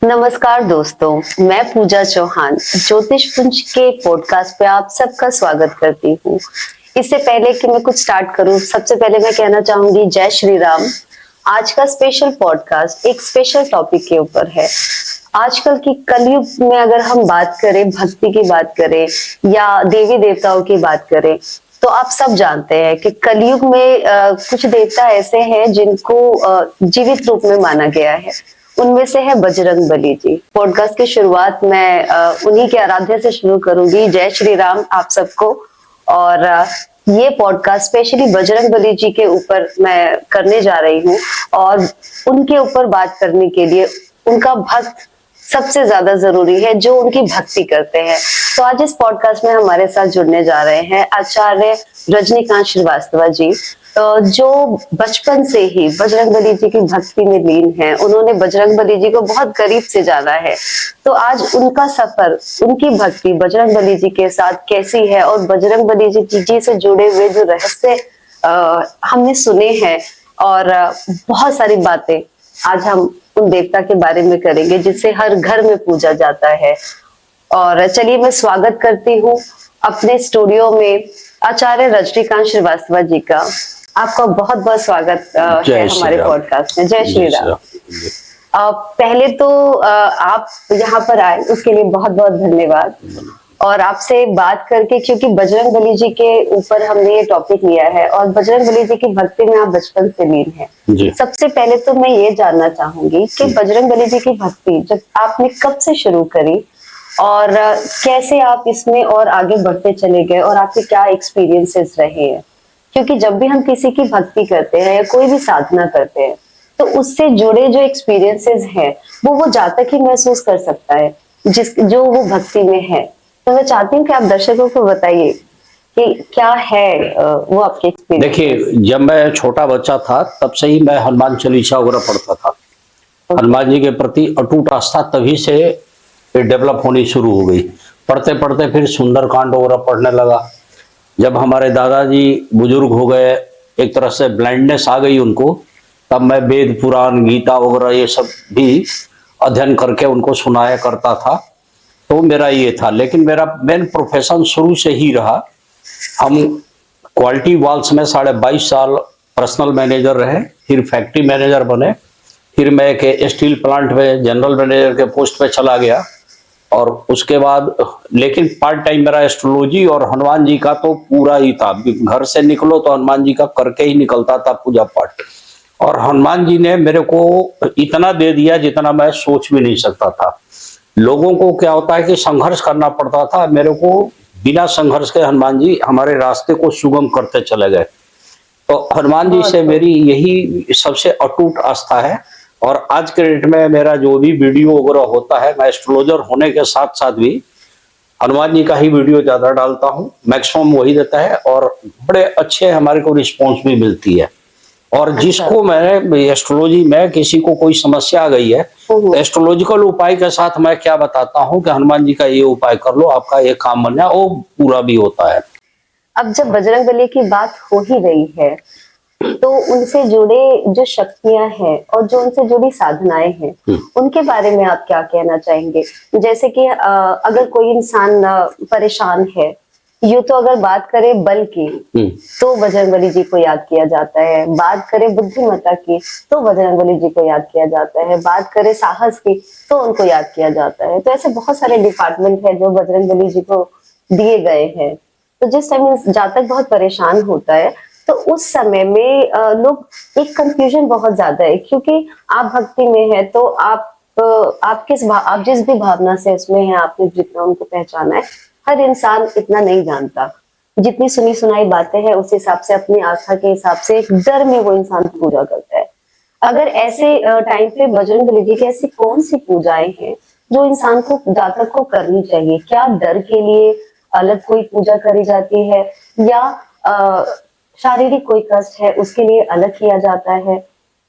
नमस्कार दोस्तों, मैं पूजा चौहान ज्योतिष पुंज के पॉडकास्ट पे आप सबका स्वागत करती हूँ। इससे पहले कि मैं कुछ स्टार्ट करूँ, सबसे पहले मैं कहना चाहूंगी जय श्री राम। आज का स्पेशल पॉडकास्ट एक स्पेशल टॉपिक के ऊपर है। आजकल की कलयुग में अगर हम बात करें, भक्ति की बात करें या देवी देवताओं की बात करें, तो आप सब जानते हैं कि कलयुग में कुछ देवता ऐसे हैं जिनको जीवित रूप में माना गया है। उनमें से है बजरंग बली जी। पॉडकास्ट की शुरुआत मैं उन्हीं के आराध्य से शुरू करूंगी। जय श्री राम आप सबको। और ये पॉडकास्ट स्पेशली बजरंग बली जी के ऊपर मैं करने जा रही हूँ और उनके ऊपर बात करने के लिए उनका भक्त सबसे ज्यादा जरूरी है, जो उनकी भक्ति करते हैं। तो आज इस पॉडकास्ट में हमारे साथ जुड़ने जा रहे हैं आचार्य रजनीकांत श्रीवास्तव जी, जो बचपन से ही बजरंग बली जी की भक्ति में लीन है। उन्होंने बजरंग बली जी को बहुत करीब से जाना है। तो आज उनका सफर, उनकी भक्ति बजरंग बली जी के साथ कैसी है और बजरंग बली जी से जुड़े हुए जो रहस्य हमने सुने हैं और बहुत सारी बातें आज हम उन देवता के बारे में करेंगे जिसे हर घर में पूजा जाता है। और चलिए मैं स्वागत करती हूँ अपने स्टूडियो में आचार्य रजनीकांत श्रीवास्तव जी का। आपका बहुत बहुत स्वागत है हमारे पॉडकास्ट में। जय श्री राम। पहले तो आप यहाँ पर आए उसके लिए बहुत बहुत धन्यवाद। और आपसे बात करके, क्योंकि बजरंग बली जी के ऊपर हमने ये टॉपिक लिया है और बजरंग बली जी की भक्ति में आप बचपन से लीन हैं। सबसे पहले तो मैं ये जानना चाहूंगी कि बजरंग बली जी की भक्ति जब आपने कब से शुरू करी और कैसे आप इसमें और आगे बढ़ते चले गए और आपके क्या एक्सपीरियंसेस रहे हैं? क्योंकि जब भी हम किसी की भक्ति करते हैं या कोई भी साधना करते हैं तो उससे जुड़े जो एक्सपीरियंसेस हैं वो जातक ही महसूस कर सकता है जो वो भक्ति में है। तो मैं चाहती हूँ कि आप दर्शकों को बताइए कि क्या है वो आपके एक्सपीरियंस। देखिए, जब मैं छोटा बच्चा था तब से ही मैं हनुमान चालीसा वगैरह पढ़ता था। हनुमान जी के प्रति अटूट आस्था तभी से डेवलप होनी शुरू हो गई। पढ़ते पढ़ते फिर सुंदरकांड वगैरह पढ़ने लगा। जब हमारे दादाजी बुजुर्ग हो गए, एक तरह से ब्लाइंडनेस आ गई उनको, तब मैं वेद पुराण गीता वगैरह ये सब भी अध्ययन करके उनको सुनाया करता था। तो मेरा ये था, लेकिन मेरा मेन प्रोफेशन शुरू से ही रहा। हम क्वालिटी वॉल्स में 22.5 साल पर्सनल मैनेजर रहे, फिर फैक्ट्री मैनेजर बने, फिर मैं एक स्टील प्लांट में जनरल मैनेजर के पोस्ट पे चला गया। और उसके बाद लेकिन पार्ट टाइम मेरा एस्ट्रोलॉजी और हनुमान जी का तो पूरा ही था। घर से निकलो तो हनुमान जी का करके ही निकलता था पूजा पाठ। और हनुमान जी ने मेरे को इतना दे दिया जितना मैं सोच भी नहीं सकता था। लोगों को क्या होता है कि संघर्ष करना पड़ता था, मेरे को बिना संघर्ष के हनुमान जी हमारे रास्ते को सुगम करते चले गए। तो हनुमान जी से मेरी यही सबसे अटूट आस्था है। और आज के डेट में मेरा जो भी वीडियो वगैरह होता है, मैं एस्ट्रोलॉजर होने के साथ साथ भी हनुमान जी का ही वीडियो ज्यादा डालता हूँ। मैक्सिमम वही देता है और बड़े अच्छे हमारे को रिस्पॉन्स भी मिलती है। और जिसको मैं एस्ट्रोलॉजी में किसी को कोई समस्या आ गई है तो एस्ट्रोलॉजिकल उपाय के साथ मैं क्या बताता हूँ कि हनुमान जी का ये उपाय कर लो, आपका ये काम बन जाए, वो पूरा भी होता है। अब जब बजरंग बली की बात हो ही रही है तो उनसे जुड़े जो शक्तियां हैं और जो उनसे जुड़ी साधनाएं हैं उनके बारे में आप क्या कहना चाहेंगे? जैसे कि अगर कोई इंसान परेशान है, यूं तो अगर बात करें बल की तो बजरंग बली जी को याद किया जाता है, बात करें बुद्धिमत्ता की तो बजरंग बली जी को याद किया जाता है, बात करें साहस की तो उनको याद किया जाता है। तो ऐसे बहुत सारे डिपार्टमेंट है जो बजरंग बली जी को दिए गए हैं। तो जिस टाइम जातक बहुत परेशान होता है तो उस समय में लोग एक कंफ्यूजन बहुत ज्यादा है, क्योंकि आप भक्ति में है तो आप जिस भी भावना से इसमें है, आपने जितना उनको पहचाना है, हर इंसान इतना नहीं जानता। जितनी सुनी सुनाई बातें हैं उस हिसाब से, अपनी आस्था के हिसाब से एक डर में वो इंसान पूजा करता है। अगर ऐसे टाइम पे बजरंग बली जी की ऐसी कौन सी पूजाएं हैं जो इंसान को, जातक को करनी चाहिए? क्या डर के लिए अलग कोई पूजा करी जाती है या शारीरिक कोई कष्ट है उसके लिए अलग किया जाता है?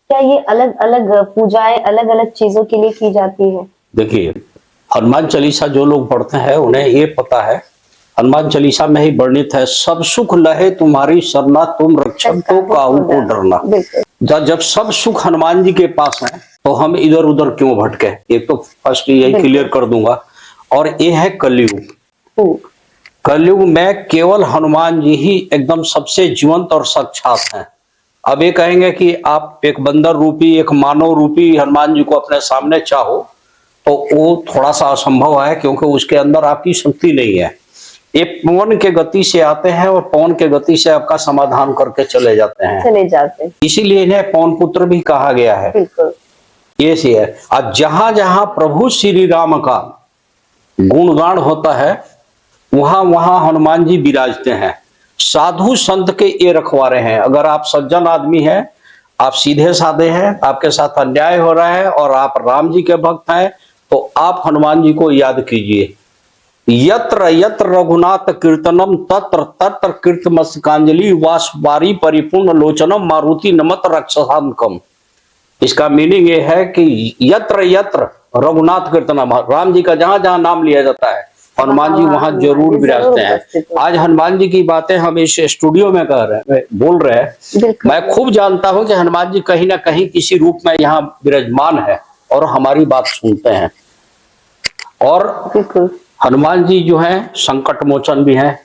क्या ये अलग अलग पूजाएं अलग अलग चीजों के लिए की जाती है? देखिए, हनुमान चालीसा जो लोग पढ़ते हैं उन्हें ये पता है, हनुमान चालीसा में ही वर्णित है, सब सुख लहे तुम्हारी सरना, तुम रक्षक तो काहू को डरना। जब सब सुख हनुमान जी के पास है तो हम इधर उधर क्यों भटके। एक तो फर्स्ट यही क्लियर कर दूंगा। और ये है कलयुग। कलयुग में केवल हनुमान जी ही एकदम सबसे जीवंत और साक्षात हैं। अब ये कहेंगे कि आप एक बंदर रूपी, एक मानव रूपी हनुमान जी को अपने सामने चाहो तो वो थोड़ा सा असंभव है, क्योंकि उसके अंदर आपकी शक्ति नहीं है। ये पवन के गति से आते हैं और पवन के गति से आपका समाधान करके चले जाते हैं। इसीलिए इन्हें पवन पुत्र भी कहा गया है। बिल्कुल ये सी है। अब जहां जहां प्रभु श्री राम का गुणगान होता है वहां वहां हनुमान जी विराजते हैं। साधु संत के ये रखवारे हैं। अगर आप सज्जन आदमी हैं, आप सीधे साधे हैं, आपके साथ अन्याय हो रहा है और आप राम जी के भक्त हैं, तो आप हनुमान जी को याद कीजिए। यत्र यत्र रघुनाथ कीर्तनम तत्र तत्र कीर्तमस्तकांजलि वासवारी परिपूर्ण लोचनम मारुति नमत रक्षसांकम। इसका मीनिंग ये है कि यत्र यत्र रघुनाथ कीर्तनम, राम जी का जहां जहां नाम लिया जाता है हनुमान जी वहां जरूर विराजते हैं। आज हनुमान जी की बातें हम इस स्टूडियो में कर रहे हैं, बोल रहे हैं। मैं खूब जानता हूं कि हनुमान जी कहीं ना कहीं किसी रूप में यहाँ विराजमान है और हमारी बात सुनते हैं। और हनुमान जी जो है संकट मोचन भी है,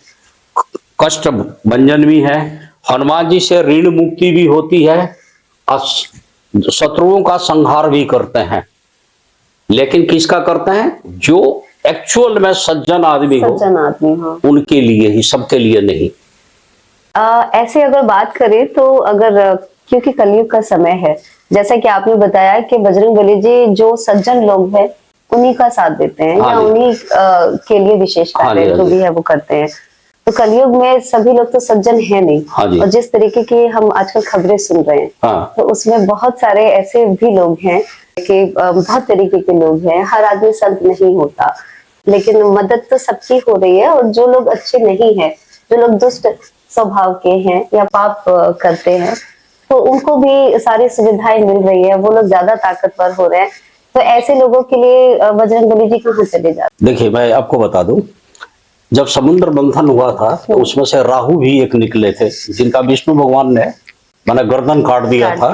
कष्ट भंजन भी है। हनुमान जी से ऋण मुक्ति भी होती है और शत्रुओं का संहार भी करते हैं। लेकिन किसका करते हैं? जो एक्चुअल में सज्जन आदमी हो उनके लिए ही, सबके लिए नहीं। ऐसे अगर बात करें तो अगर क्योंकि कलयुग का समय है, जैसा कि आपने बताया कि बजरंगबली जी जो सज्जन लोग हैं उन्हीं का साथ देते हैं, या उन्हीं के लिए विशेष कार्य जो भी है वो करते हैं। तो कलयुग में सभी लोग तो सज्जन है नहीं। और जिस तरीके की हम आजकल खबरें सुन रहे हैं तो उसमें बहुत सारे ऐसे भी लोग हैं कि बहुत तरीके के लोग हैं। हर आदमी संत नहीं होता, लेकिन मदद तो सबकी हो रही है। और जो लोग अच्छे नहीं है, जो लोग दुष्ट स्वभाव के हैं या पाप करते हैं, तो उनको भी सारी सुविधाएं मिल रही है, वो लोग ज्यादा ताकतवर हो रहे हैं। तो ऐसे लोगों के लिए बजरंगबली जी कहाँ चले जाते? देखिए मैं आपको बता दूं, जब समुद्र मंथन हुआ था तो उसमें से राहु भी एक निकले थे, जिनका विष्णु भगवान ने मैंने गर्दन काट दिया था।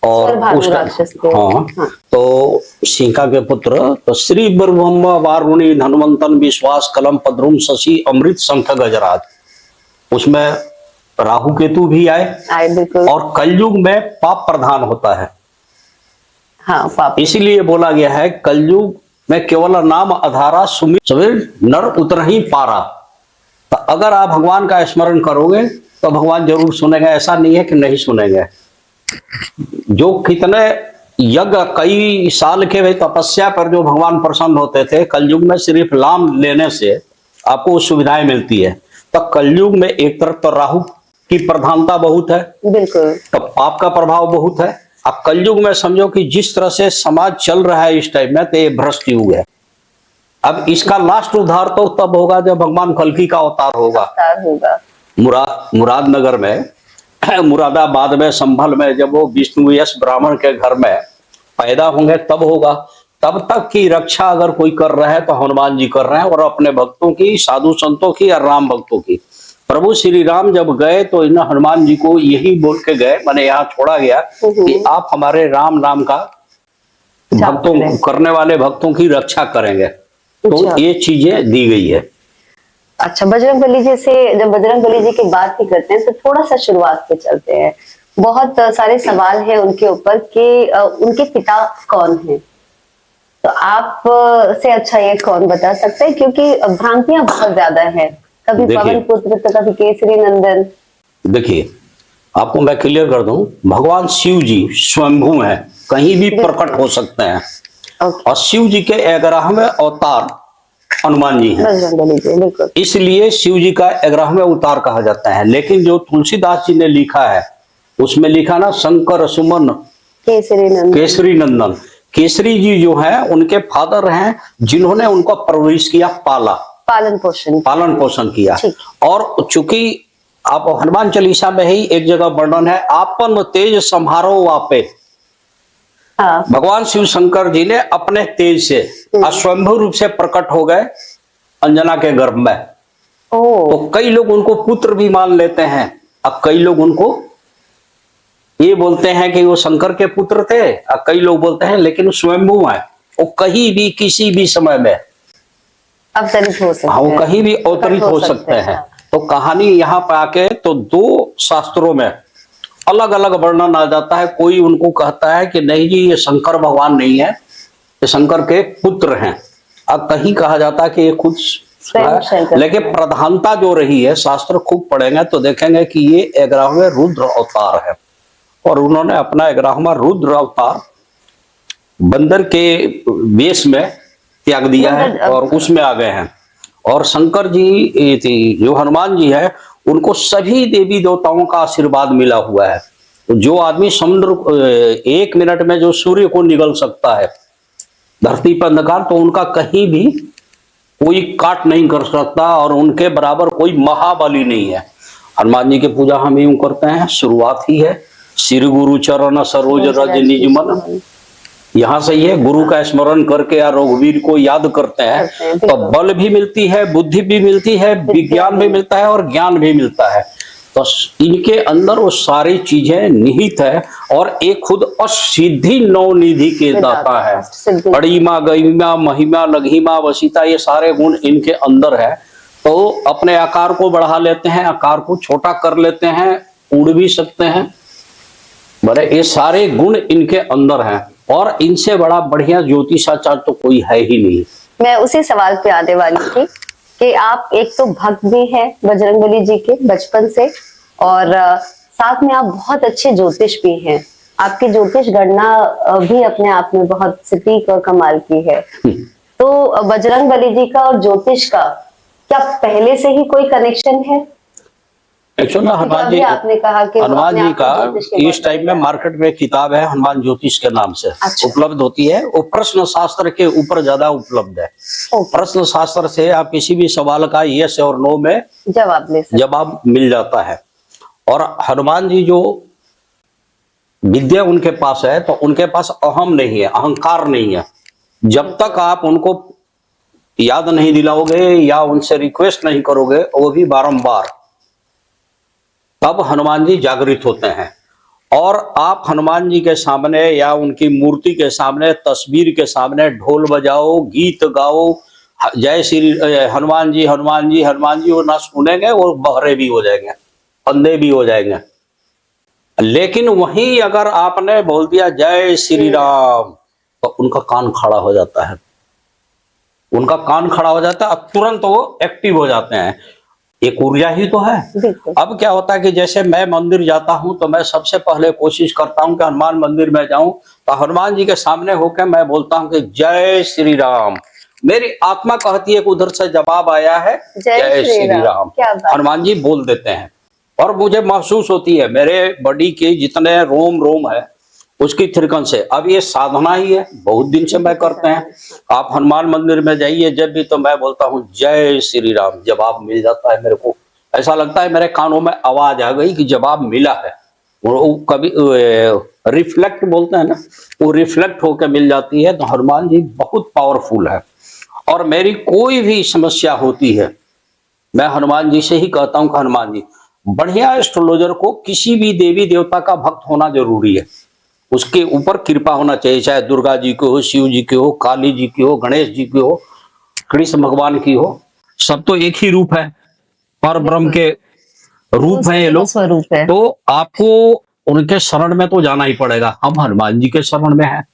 और उसका हाँ, तो सीका के पुत्र तो श्री ब्रह्म वारुणी हनुमंतन विश्वास कलम पद्रुम शशि अमृत शंख गजराज, उसमें राहु केतु भी आए। और कलयुग में पाप प्रधान होता है। हाँ, पाप। इसीलिए बोला गया है कलयुग में केवल नाम अधारा सुमिर सवेर नर उतर ही पारा। तो अगर आप भगवान का स्मरण करोगे तो भगवान जरूर सुनेंगे, ऐसा नहीं है कि नहीं सुनेंगे। जो कितने यज्ञ कई साल के वे तपस्या पर जो भगवान प्रसन्न होते थे, कलयुग में सिर्फ नाम लेने से आपको सुविधाएं मिलती है। तो कलयुग में एक तरफ तो राहु की प्रधानता बहुत है, बिल्कुल, तो पाप का प्रभाव बहुत है। अब कलयुग में समझो कि जिस तरह से समाज चल रहा है इस टाइम में, तो ये भ्रष्ट युग है। अब इसका लास्ट उद्धार तो तब होगा जब भगवान कल्कि का अवतार होगा। मुरादनगर में, मुरादाबाद में, संभल में जब वो विष्णु यश ब्राह्मण के घर में पैदा होंगे तब होगा। तब तक की रक्षा अगर कोई कर रहा है तो हनुमान जी कर रहे हैं, और अपने भक्तों की, साधु संतों की और राम भक्तों की। प्रभु श्री राम जब गए तो इन हनुमान जी को यही बोल के गए, मैंने यहाँ छोड़ा गया कि आप हमारे राम नाम का भक्तों करने वाले भक्तों की रक्षा करेंगे। तो ये चीजें दी गई है। अच्छा, बजरंगबली जी से जब बजरंगबली जी की बात ही करते हैं तो थोड़ा सा शुरुआत पे चलते हैं। बहुत सारे सवाल है उनके ऊपर कि उनके पिता कौन हैं। तो आप से अच्छा ये कौन बता सकते हैं, क्योंकि भ्रांतियां बहुत ज्यादा है। कभी पवन पुत्र तो कभी केसरी नंदन। देखिए आपको मैं क्लियर कर दूं, भगवान शिव जी स्वयंभू हैं, कहीं भी प्रकट हो सकते हैं। और शिव जी के 11वें अवतार हनुमान जी हैं, इसलिए शिव जी का 11वें अवतार कहा जाता है। लेकिन जो तुलसीदास जी ने लिखा है उसमें लिखा ना शंकर सुमन केसरी नंदन। केसरी जी जो है उनके फादर हैं, जिन्होंने उनको परवरिश किया, पालन पोषण किया। और चूंकि आप हनुमान चालीसा में ही एक जगह वर्णन है, आपन तेज संहारो वापे। भगवान शिव शंकर जी ने अपने तेज से स्वयंभू रूप से प्रकट हो गए अंजना के गर्भ में। तो कई लोग उनको पुत्र भी मान लेते हैं, अब कई लोग उनको ये बोलते हैं कि वो शंकर के पुत्र थे, और कई लोग बोलते हैं लेकिन वो स्वयंभू है, वो कहीं भी किसी भी समय में अवतरित हो सकते हाँ वो हैं, कहीं भी अवतरित प्रकट हो सकते हैं। हाँ। तो कहानी यहाँ पे आके तो दो शास्त्रों में अलग अलग वर्णन आ जाता है। कोई उनको कहता है कि नहीं जी ये शंकर भगवान नहीं है, ये शंकर के पुत्र हैं। अब कहीं कहा जाता है कि ये खुद स्वयं शंकर लेकिन हैं। प्रधानता जो रही है, शास्त्र खूब पढ़ेंगे तो देखेंगे कि ये 11वें रुद्र अवतार है, और उन्होंने अपना 11वां रुद्र अवतार बंदर के वेश में त्याग दिया है और उसमें आ गए हैं। और शंकर जी जो हनुमान जी है, उनको सभी देवी देवताओं का आशीर्वाद मिला हुआ है। तो जो आदमी समुद्र 1 मिनट में जो सूर्य को निगल सकता है धरती पर अंधकार, तो उनका कहीं भी कोई काट नहीं कर सकता, और उनके बराबर कोई महाबली नहीं है। हनुमान जी की पूजा हम यूं करते हैं, शुरुआत ही है श्री गुरु चरण सरोज रज निज मन। यहाँ से ये गुरु का स्मरण करके या रघुवीर को याद करते हैं तो बल भी मिलती है, बुद्धि भी मिलती है, विज्ञान भी मिलता है और ज्ञान भी मिलता है। तो इनके अंदर वो सारी चीजें निहित है, और एक खुद असिद्धि नवनिधि के दाता है। अड़ीमा गईमा महिमा लघिमा वसीता, ये सारे गुण इनके अंदर है। तो अपने आकार को बढ़ा लेते हैं, आकार को छोटा कर लेते हैं, उड़ भी सकते हैं, बड़े ये सारे गुण इनके अंदर हैं। और इनसे बड़ा बढ़िया ज्योतिषाचार्य तो कोई है ही नहीं। मैं उसी सवाल पे आने वाली थी कि आप एक तो भक्त भी हैं बजरंगबली जी के बचपन से, और साथ में आप बहुत अच्छे ज्योतिष भी हैं। आपकी ज्योतिष गणना भी अपने आप में बहुत सटीक और कमाल की है। तो बजरंगबली जी का और ज्योतिष का क्या पहले से ही कोई कनेक्शन है? एक्चुअली हनुमान जी, आपने कहा कि हनुमान जी का इस टाइम में मार्केट में किताब है हनुमान ज्योतिष के नाम से। अच्छा। उपलब्ध होती है। वो प्रश्न शास्त्र के ऊपर ज्यादा उपलब्ध है। प्रश्न शास्त्र से आप किसी भी सवाल का यस और नो में जवाब मिल जाता है। और हनुमान जी जो विद्या उनके पास है, तो उनके पास अहम नहीं है, अहंकार नहीं है। जब तक आप उनको याद नहीं दिलाओगे या उनसे रिक्वेस्ट नहीं करोगे, वो भी बारंबार, तब हनुमान जी जागृत होते हैं। और आप हनुमान जी के सामने या उनकी मूर्ति के सामने, तस्वीर के सामने ढोल बजाओ, गीत गाओ, जय श्री हनुमान जी हनुमान जी हनुमान जी, वो ना सुनेंगे, वो बहरे भी हो जाएंगे, अंधे भी हो जाएंगे। लेकिन वहीं अगर आपने बोल दिया जय श्री राम, तो उनका कान खड़ा हो जाता है, उनका कान खड़ा हो जाता है, अब तुरंत वो एक्टिव हो जाते हैं। एक ऊर्जा ही तो है। अब क्या होता है कि जैसे मैं मंदिर जाता हूं तो मैं सबसे पहले कोशिश करता हूं कि हनुमान मंदिर में जाऊं, तो हनुमान जी के सामने होकर मैं बोलता हूं कि जय श्री राम। मेरी आत्मा कहती है कि उधर से जवाब आया है जय श्री राम, हनुमान जी बोल देते हैं। और मुझे महसूस होती है मेरे बॉडी के जितने रोम रोम है उसकी थिरकन से। अब ये साधना ही है, बहुत दिन से मैं करते हैं। आप हनुमान मंदिर में जाइए जब भी, तो मैं बोलता हूँ जय श्री राम, जवाब मिल जाता है। मेरे को ऐसा लगता है मेरे कानों में आवाज आ गई कि जवाब मिला है। वो कभी रिफ्लेक्ट बोलते हैं ना, वो रिफ्लेक्ट होकर मिल जाती है। तो हनुमान जी बहुत पावरफुल है। और मेरी कोई भी समस्या होती है, मैं हनुमान जी से ही कहता हूँ कि हनुमान जी, बढ़िया एस्ट्रोलॉजर को किसी भी देवी देवता का भक्त होना जरूरी है, उसके ऊपर कृपा होना चाहिए, चाहे दुर्गा जी की हो, शिव जी की हो, काली जी की हो, गणेश जी की हो, कृष्ण भगवान की हो, सब तो एक ही रूप है, पर ब्रह्म के रूप है ये लोग। तो आपको उनके शरण में तो जाना ही पड़ेगा। हम हनुमान जी के शरण में हैं,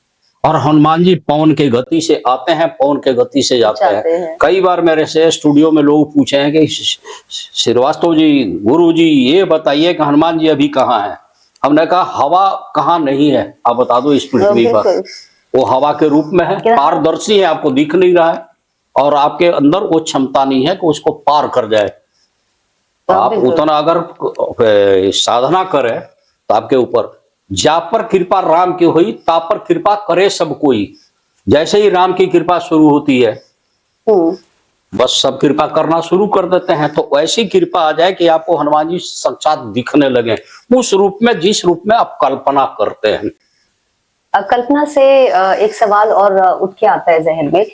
और हनुमान जी पवन के गति से आते हैं, पवन के गति से जाते हैं। कई बार मेरे से स्टूडियो में लोग पूछे हैं कि श्रीवास्तव जी, गुरु जी, ये बताइए कि हनुमान जी अभी कहाँ हैं। हमने कहा हवा कहाँ नहीं है, आप बता दो इस पृथ्वी पर। वो हवा के रूप में है, पारदर्शी है, आपको दिख नहीं रहा है, और आपके अंदर वो क्षमता नहीं है कि उसको पार कर जाए। तो आप उतना अगर साधना करें तो आपके ऊपर, जा पर कृपा राम की हुई, ता पर कृपा करे सब कोई। जैसे ही राम की कृपा शुरू होती है, बस सब कृपा करना शुरू कर देते हैं। तो ऐसी कृपा आ जाए कि आपको हनुमान जी साक्षात दिखने लगे, उस रूप में, जिस रूप में आप कल्पना करते हैं। कल्पना से एक सवाल और उठ के आता है जहन में,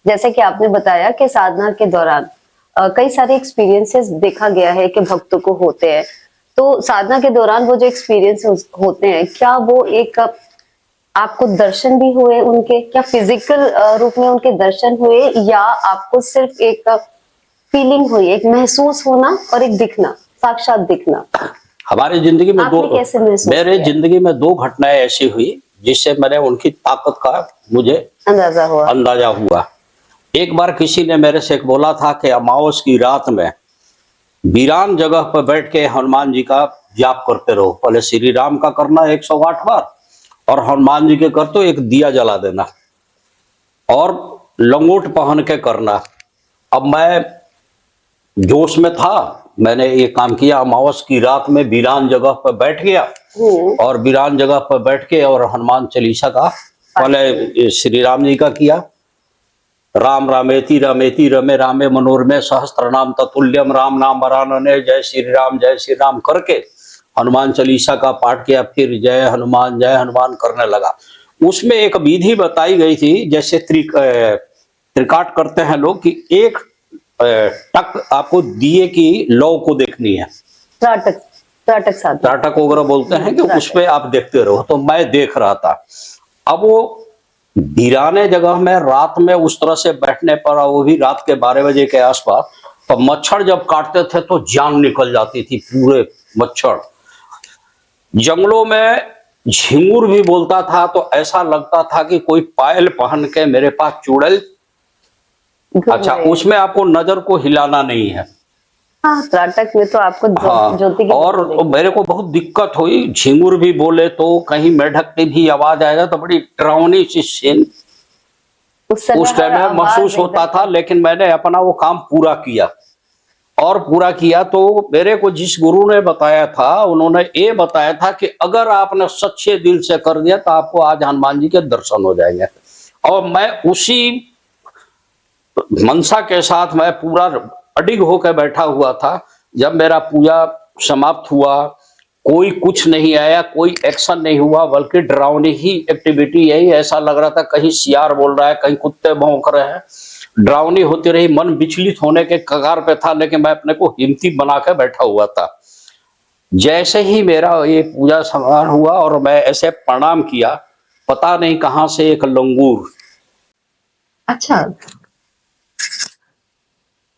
जैसे कि आपने बताया कि साधना के दौरान कई सारे एक्सपीरियंसेस देखा गया है कि भक्तों को होते हैं। तो साधना के दौरान वो जो एक्सपीरियंस होते हैं, क्या वो एक आपको दर्शन भी हुए उनके, क्या फिजिकल रूप में उनके दर्शन हुए, या आपको सिर्फ एक फीलिंग हुई, एक महसूस होना और एक दिखना, साक्षात दिखना? हमारी जिंदगी में आपने कैसे महसूस मेरे किया? जिंदगी में दो घटनाएं ऐसी हुई जिससे मैंने उनकी ताकत का मुझे अंदाजा हुआ। एक बार किसी ने मेरे से बोला था कि अमावस की रात में वीरान जगह पर बैठ के हनुमान जी का जाप करते रहो। पहले श्री राम का करना 108 बार, और हनुमान जी के कर तो एक दिया जला देना, और लंगोट पहन के करना। अब मैं जोश में था, मैंने ये काम किया। अमावस की रात में वीरान जगह पर बैठ गया, और वीरान जगह पर बैठ के और हनुमान चालीसा का पहले श्री राम जी का किया। राम रामेति रमेति रमे रामे मनोरमे सहस्त्र नाम ततुल्यम राम नाम वरानने, जय श्री राम करके हनुमान चालीसा का पाठ किया। फिर जय हनुमान करने लगा। उसमें एक विधि बताई गई थी, जैसे त्रिकाट करते हैं लोग, कि एक टक आपको दिए की लौ को देखनी है। त्राटक वगैरह बोलते हैं, कि उस पे आप देखते रहो। तो मैं देख रहा था। अब वो वीराने जगह में रात में उस तरह से बैठने पर, वो भी रात के 12 बजे के आसपास, तो मच्छर जब काटते थे तो जान निकल जाती थी, पूरे मच्छर। जंगलों में झिंगुर भी बोलता था, तो ऐसा लगता था कि कोई पायल पहन के मेरे पास चुड़ैल। अच्छा, उसमें आपको नजर को हिलाना नहीं है। हाँ, त्राटक में तो आपको ज्योति की और मेरे को बहुत दिक्कत हुई। झिंगुर भी बोले तो कहीं मेढक की भी आवाज आएगा, तो बड़ी डरावनी सी सीन उस टाइम में महसूस होता था। लेकिन मैंने अपना वो काम पूरा किया, और पूरा किया तो मेरे को जिस गुरु ने बताया था, उन्होंने ये बताया था कि अगर आपने सच्चे दिल से कर दिया तो आपको आज हनुमान जी के दर्शन हो जाएंगे। और मैं उसी मनसा के साथ मैं पूरा अडिग होकर बैठा हुआ था। जब मेरा पूजा समाप्त हुआ, कोई कुछ नहीं आया, कोई एक्शन नहीं हुआ, बल्कि डरावनी ही एक्टिविटी यही। ऐसा लग रहा था कहीं सियार बोल रहा है, कहीं कुत्ते भौंक रहे हैं। डरावनी होती रही, मन विचलित होने के कगार पे था, लेकिन मैं अपने को हिम्मती बना के बैठा हुआ था। जैसे ही मेरा ये पूजा समाप्त हुआ और मैं ऐसे प्रणाम किया, पता नहीं कहां से एक लंगूर अच्छा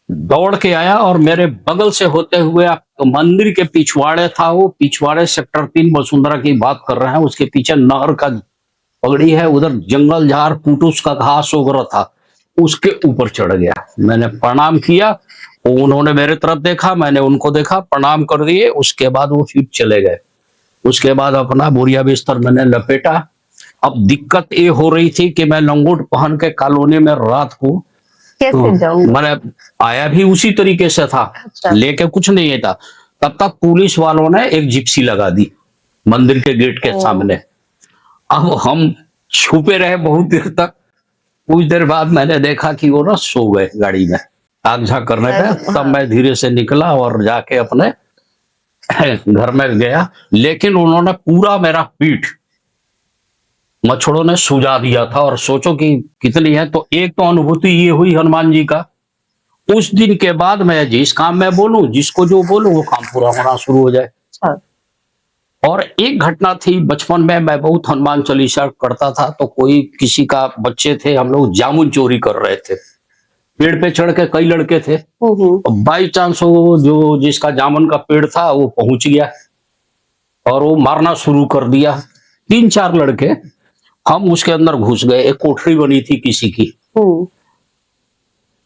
दौड़ के आया, और मेरे बगल से होते हुए तो मंदिर के पिछवाड़े था, वो पिछवाड़े सेक्टर 3 वसुंधरा की बात कर रहे हैं, उसके पीछे नहर का पगड़ी है, उधर जंगल झाड़ फूटूस का घास वगैरह था, उसके ऊपर चढ़ गया। मैंने प्रणाम किया, उन्होंने मेरे तरफ देखा, मैंने उनको देखा, प्रणाम कर दिए। उसके बाद वो फिर चले गए। उसके बाद अपना बोरिया बिस्तर मैंने लपेटा। अब दिक्कत ये हो रही थी कि मैं लंगोट पहन के कॉलोनी में रात को कैसे जाऊं? मैंने आया भी उसी तरीके से था। अच्छा। लेके कुछ नहीं था। तब तक पुलिस वालों ने एक जिप्सी लगा दी मंदिर के गेट के सामने। अब हम छुपे रहे बहुत देर तक। कुछ देर बाद मैंने देखा कि वो ना सो गए गाड़ी में आग झाग करने पे। तब मैं धीरे से निकला और जाके अपने घर में गया। लेकिन उन्होंने पूरा मेरा पीठ मच्छरों ने सुझा दिया था। और सोचो कि कितनी है। तो एक तो अनुभूति ये हुई हनुमान जी का। उस दिन के बाद मैं जिस काम में बोलूं, जिसको जो बोलूं, वो काम पूरा होना शुरू हो जाए। और एक घटना थी, बचपन में मैं बहुत हनुमान चालीसा करता था। तो कोई किसी का बच्चे थे, हम लोग जामुन चोरी कर रहे थे। पेड़ पे चढ़ के कई लड़के थे। बाई चांस वो जो जिसका जामुन का पेड़ था वो पहुंच गया और वो मारना शुरू कर दिया। 3-4 लड़के, हम उसके अंदर घुस गए। एक कोठरी बनी थी किसी की।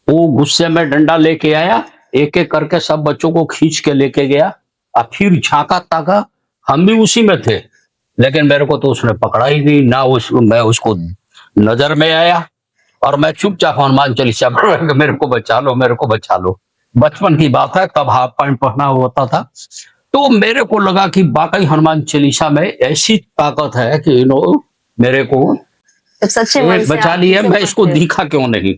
वो गुस्से में डंडा लेके आया, एक एक करके सब बच्चों को खींच के लेके गया। और फिर झांका ताका, हम भी उसी में थे, लेकिन मेरे को तो उसने पकड़ा ही नहीं ना। मैं उसको नजर में आया और मैं चुपचाप हनुमान चालीसा मेरे को बचा लो, मेरे को बचा लो। बचपन की बात है, तब हाफ पैंट पहना होता था। तो मेरे को लगा कि वाकई हनुमान चालीसा में ऐसी ताकत है कि मेरे को सच्चे मन से बचा लिया। मैं इसको दिखा क्यों नहीं।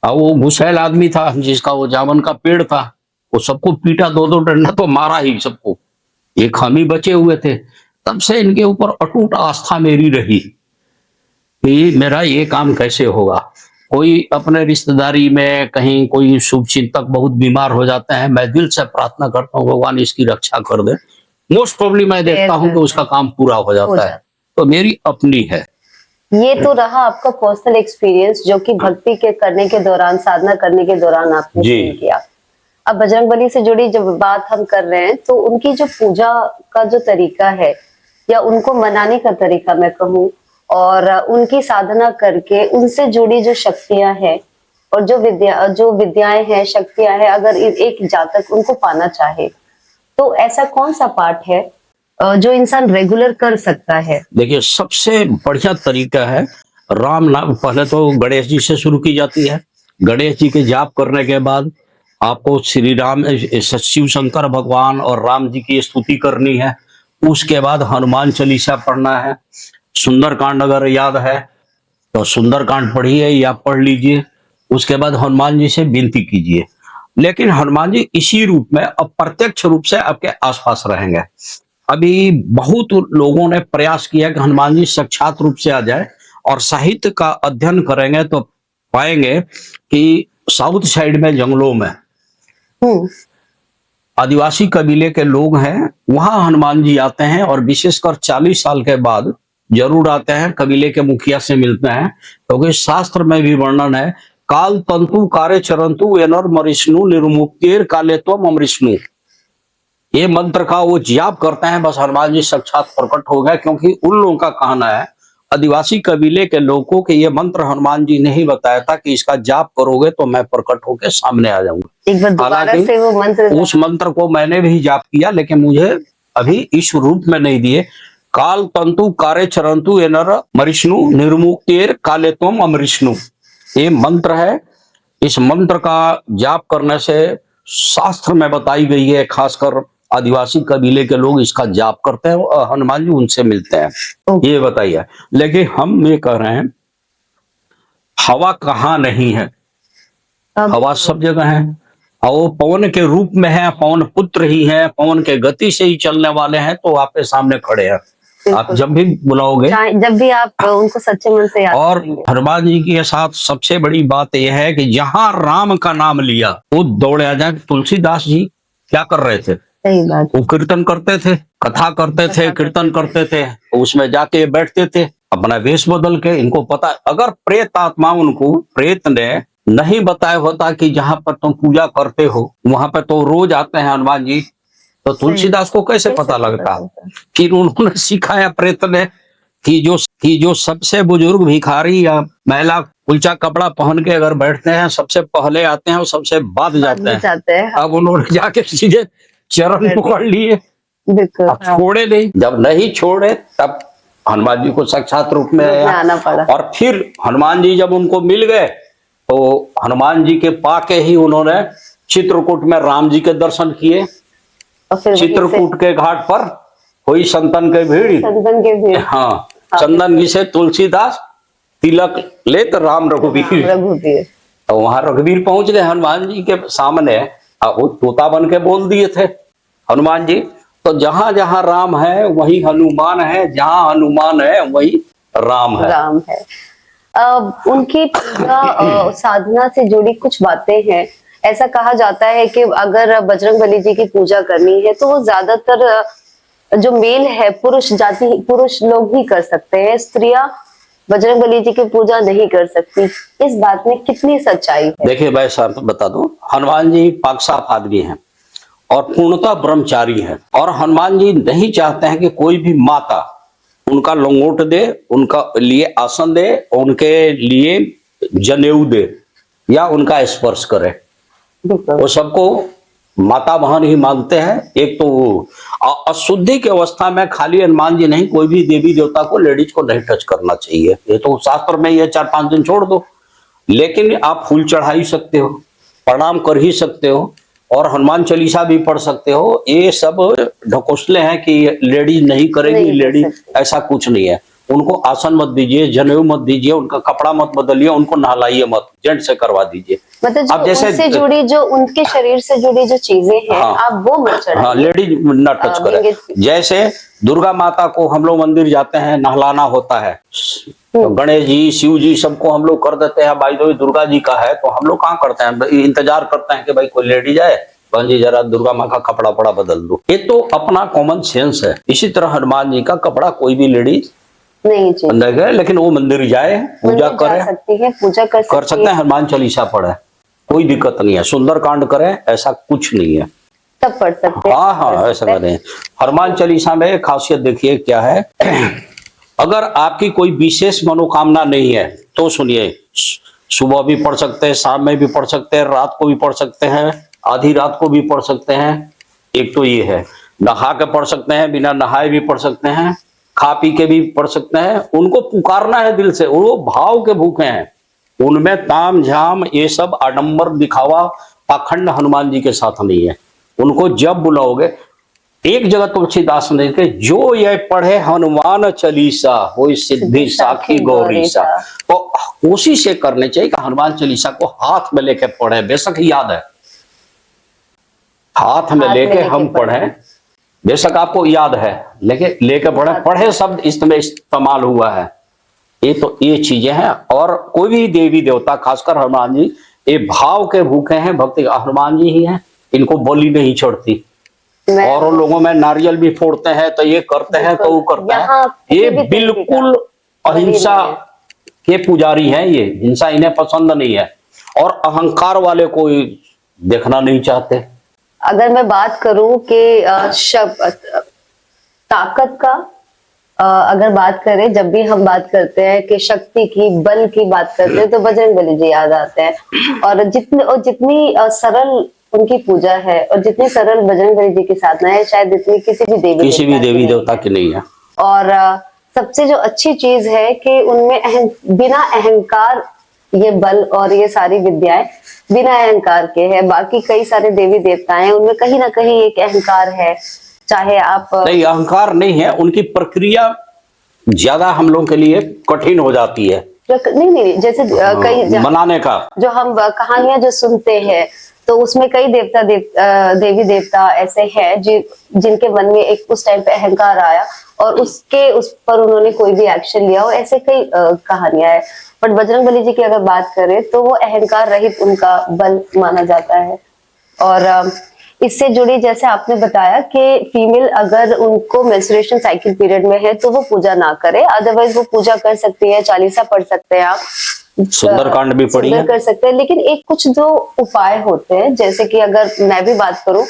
और वो घुसैल आदमी था जिसका वो जामुन का पेड़ था, वो सबको पीटा, 2-2 डंडा तो मारा ही सबको। एक हम ही बचे हुए थे। तब से इनके ऊपर अटूट आस्था मेरी रही कि मेरा ये काम कैसे होगा। कोई अपने रिश्तेदारी में कहीं कोई शुभ चिंतक बहुत बीमार हो जाते हैं, मैं दिल से प्रार्थना करता हूँ भगवान इसकी रक्षा कर दे। मोस्ट प्रोबब्ली मैं देखता हूँ कि उसका काम पूरा हो जाता है। तो मेरी अपनी है। ये तो रहा आपका पर्सनल एक्सपीरियंस जो कि भक्ति के करने के दौरान, साधना करने के दौरान आपने जी। फील किया। अब बजरंगबली से जुड़ी जब बात हम कर रहे हैं तो उनकी जो पूजा का जो तरीका है या उनको मनाने का तरीका मैं कहूँ, और उनकी साधना करके उनसे जुड़ी जो शक्तियां हैं और जो विद्याएं हैं, शक्तियां हैं, अगर एक जातक उनको पाना चाहे तो ऐसा कौन सा पाठ है जो इंसान रेगुलर कर सकता है? देखिए, सबसे बढ़िया तरीका है राम नाम। पहले तो गणेश जी से शुरू की जाती है। गणेश जी के जाप करने के बाद आपको श्री राम, शिव शंकर भगवान और राम जी की स्तुति करनी है। उसके बाद हनुमान चालीसा पढ़ना है। सुंदरकांड अगर याद है तो सुंदरकांड पढ़िए या पढ़ लीजिए। उसके बाद हनुमान जी से विनती कीजिए। लेकिन हनुमान जी इसी रूप में अप्रत्यक्ष रूप से आपके आसपास रहेंगे। अभी बहुत लोगों ने प्रयास किया कि हनुमान जी साक्षात रूप से आ जाए, और साहित्य का अध्ययन करेंगे तो पाएंगे कि साउथ साइड में जंगलों में आदिवासी कबीले के लोग हैं, वहां हनुमान जी आते हैं और विशेषकर 40 साल के बाद जरूर आते हैं, कबीले के मुखिया से मिलते हैं। क्योंकि शास्त्र में भी वर्णन है, काल तंतु कार्य चरंतु एनर मरिष्णु निर्मुक्तिर काले त्वम अमृष्णु। ये मंत्र का वो जाप करते हैं, बस हनुमान जी साक्षात प्रकट हो गए। क्योंकि उन लोगों का कहना है, आदिवासी कबीले के लोगों के, ये मंत्र हनुमान जी ने ही बताया था कि इसका जाप करोगे तो मैं प्रकट होकर सामने आ जाऊंगा। एक बार दोबारा से वो मंत्र, उस मंत्र को मैंने भी जाप किया, लेकिन मुझे अभी इस रूप में नहीं दिए। काल तंतु कार्य चरंतु एनर मरिष्णु निर्मुक्तिर काले त्वम अमृष्णु, ये मंत्र है। इस मंत्र का जाप करने से शास्त्र में बताई गई है, खासकर आदिवासी कबीले के लोग इसका जाप करते हैं और हनुमान जी उनसे मिलते हैं। ये बताइए। लेकिन हम ये कह रहे हैं, हवा कहाँ नहीं है? हवा सब जगह है। और वो पवन के रूप में है, पवन पुत्र ही है, पवन के गति से ही चलने वाले हैं, तो आपके सामने खड़े हैं। आप जब भी बुलाओगे, जब भी आप उनको सच्चे मन से याद और करेंगे। हनुमान जी के साथ सबसे बड़ी बात यह है कि जहां राम का नाम लिया वो दौड़े आ जाए। तुलसीदास जी क्या कर रहे थे? सही बात। वो कीर्तन करते थे, कथा करते थे, कीर्तन करते थे, उसमें जाके बैठते थे अपना वेश बदल के। इनको पता, अगर प्रेत आत्मा उनको प्रेत ने नहीं बताया होता कि जहां पर तुम पूजा करते हो वहां पर तो रोज आते हैं हनुमान जी, तो तुलसीदास को कैसे पता लगता? फिर उन्होंने सिखाया प्रेत ने कि जो सबसे बुजुर्ग भिखारी या महिला कुलचा कपड़ा पहन के अगर बैठते हैं, सबसे पहले आते हैं और सबसे बाद जाते हैं। अब उन्होंने जाके सीधे चरण पकड़ लिए, अब छोड़े नहीं। जब नहीं छोड़े तब हनुमान जी को साक्षात रूप में आना पड़ा। और फिर हनुमान जी जब उनको मिल गए तो हनुमान जी के पाके ही उन्होंने चित्रकूट में राम जी के दर्शन किए। चित्रकूट के घाट पर हुई संतन के भीड़। हाँ, चंदन जी से तुलसीदास तिलक ले तो राम रघुवीर। तो वहां रघुवीर पहुंच गए हनुमान जी के सामने, वो तोता बन के बोल दिए थे हनुमान जी। तो जहां जहां राम है वही हनुमान है, जहां हनुमान है वही राम है। उनकी पूजा साधना से जुड़ी कुछ बातें हैं। ऐसा कहा जाता है कि अगर बजरंगबली जी की पूजा करनी है तो वो ज्यादातर जो मेल है, पुरुष लोग ही कर सकते हैं, स्त्रियां बजरंगबली जी की पूजा नहीं कर सकती। इस बात में कितनी सच्चाई है? देखिए भाई साहब, बता दूं, हनुमान जी पाक साफ आदमी हैं और पूर्णतः ब्रह्मचारी हैं। और हनुमान जी नहीं चाहते हैं कि कोई भी माता उनका लंगोट दे, उनका लिए आसन दे, उनके लिए जनेऊ दे या उनका स्पर्श करे। वो सबको माता बहन ही मानते हैं। एक तो अशुद्धि की अवस्था में खाली हनुमान जी नहीं, कोई भी देवी देवता को, लेडीज को नहीं टच करना चाहिए। ये तो शास्त्र में ये 4-5 दिन छोड़ दो, लेकिन आप फूल चढ़ा ही सकते हो, प्रणाम कर ही सकते हो और हनुमान चालीसा भी पढ़ सकते हो। ये सब ढकोसले हैं कि लेडीज नहीं करेगी, लेडीज, ऐसा कुछ नहीं है। उनको आसन मत दीजिए, जनेऊ मत दीजिए, उनका कपड़ा मत बदलिए, उनको नहलाइए मत, जेंट से करवा दीजिए। मतलब अब जो जैसे उनसे जुड़ी, जो उनके शरीर से जुड़ी जो चीजें हैं, हाँ आप वो मत हाँ, चढ़ाइए। लेडीज ना टच करे। विंगेट। जैसे दुर्गा माता को हम लोग मंदिर जाते हैं, नहलाना होता है, तो गणेश जी, शिव जी, सबको हम लोग कर देते हैं। भाई तो दुर्गा जी का है तो हम लोग कहाँ करते हैं, इंतजार करते हैं कि भाई कोई लेडीज आए, बहन जी जरा दुर्गा माँ का कपड़ा पड़ा बदल दो। ये तो अपना कॉमन सेंस है। इसी तरह हनुमान जी का कपड़ा कोई भी लेडीज नहीं जी, अंदर गए, लेकिन वो मंदिर जाए, पूजा मंदिर जा करे, सकती है, पूजा कर सकती सकते है, हैं, हनुमान चालीसा पढ़े, कोई दिक्कत नहीं है। सुंदर कांड करें, ऐसा कुछ नहीं है। तब पढ़ सकते हैं, हाँ कर हाँ, ऐसा सकते हैं। करें। हनुमान चालीसा में खासियत देखिए क्या है। अगर आपकी कोई विशेष मनोकामना नहीं है तो सुनिए, सुबह भी पढ़ सकते हैं, शाम में भी पढ़ सकते हैं, रात को भी पढ़ सकते हैं, आधी रात को भी पढ़ सकते हैं। एक तो ये है, नहा के पढ़ सकते हैं, बिना नहाए भी पढ़ सकते हैं, खा पी के भी पढ़ सकते हैं। उनको पुकारना है दिल से, वो भाव के भूखे हैं, उनमें ताम झाम ये सब आडंबर दिखावा पाखंड हनुमान जी के साथ नहीं है। उनको जब बुलाओगे, एक जगह तुलसीदास ने के जो ये पढ़े हनुमान चालीसा हो सिद्धि साखी गौरीसा, तो कोशिश ये करनी चाहिए कि हनुमान चालीसा को हाथ में लेके पढ़े। बेशक याद है, हाथ में लेके हम पढ़ें, बेशक आपको याद है, लेकिन लेके पढ़े, पढ़े शब्द इसमें इस्तेमाल हुआ है। ये तो ये चीजें हैं। और कोई भी देवी देवता, खासकर हनुमान जी, ये भाव के भूखे हैं, भक्ति हनुमान जी ही हैं, इनको बलि नहीं चढ़ती। और उन लोगों में नारियल भी फोड़ते हैं, तो ये करते हैं तो वो करते हैं, ये बिल्कुल अहिंसा के पुजारी हैं। ये हिंसा इन्हें पसंद नहीं है, और अहंकार वाले कोई देखना नहीं चाहते। अगर मैं बात करूं कि ताकत का, अगर बात करें, जब भी हम बात करते हैं कि शक्ति की, बल की बात करते हैं, तो बजरंगबली जी याद आते हैं। और जितनी सरल उनकी पूजा है, और जितनी सरल बजरंगबली जी की साधना है, शायद इतनी किसी भी देवी देवता की नहीं है। और सबसे जो अच्छी चीज है कि उनमें बिना अहंकार ये बल और ये सारी विद्याएं बिना अहंकार के है। बाकी कई सारे देवी देवताएं हैं, उनमें कहीं ना कहीं एक अहंकार है। चाहे आप नहीं, अहंकार नहीं है, उनकी प्रक्रिया ज्यादा हम लोगों के लिए कठिन हो जाती है। नहीं, जैसे कई मनाने का जो हम कहानियां जो सुनते हैं, तो उसमें कई देवी देवता ऐसे हैं जिनके मन में एक उस टाइम पे अहंकार आया, और उस पर उन्होंने कोई भी एक्शन लिया हो। ऐसे कई कहानियां है। बट बजरंगबली जी की अगर बात करें तो वो अहंकार रहित उनका बल माना जाता है। और इससे जुड़ी, जैसे आपने बताया कि फीमेल अगर उनको मेंस्ट्रुएशन साइकिल पीरियड में है तो वो पूजा ना करे, अदरवाइज वो पूजा कर सकती है, चालीसा पढ़ सकते हैं, आप सुंदरकांड भी पढ़ी है, कर सकते हैं। लेकिन एक कुछ जो उपाय होते हैं, जैसे कि अगर मैं भी बात करूं,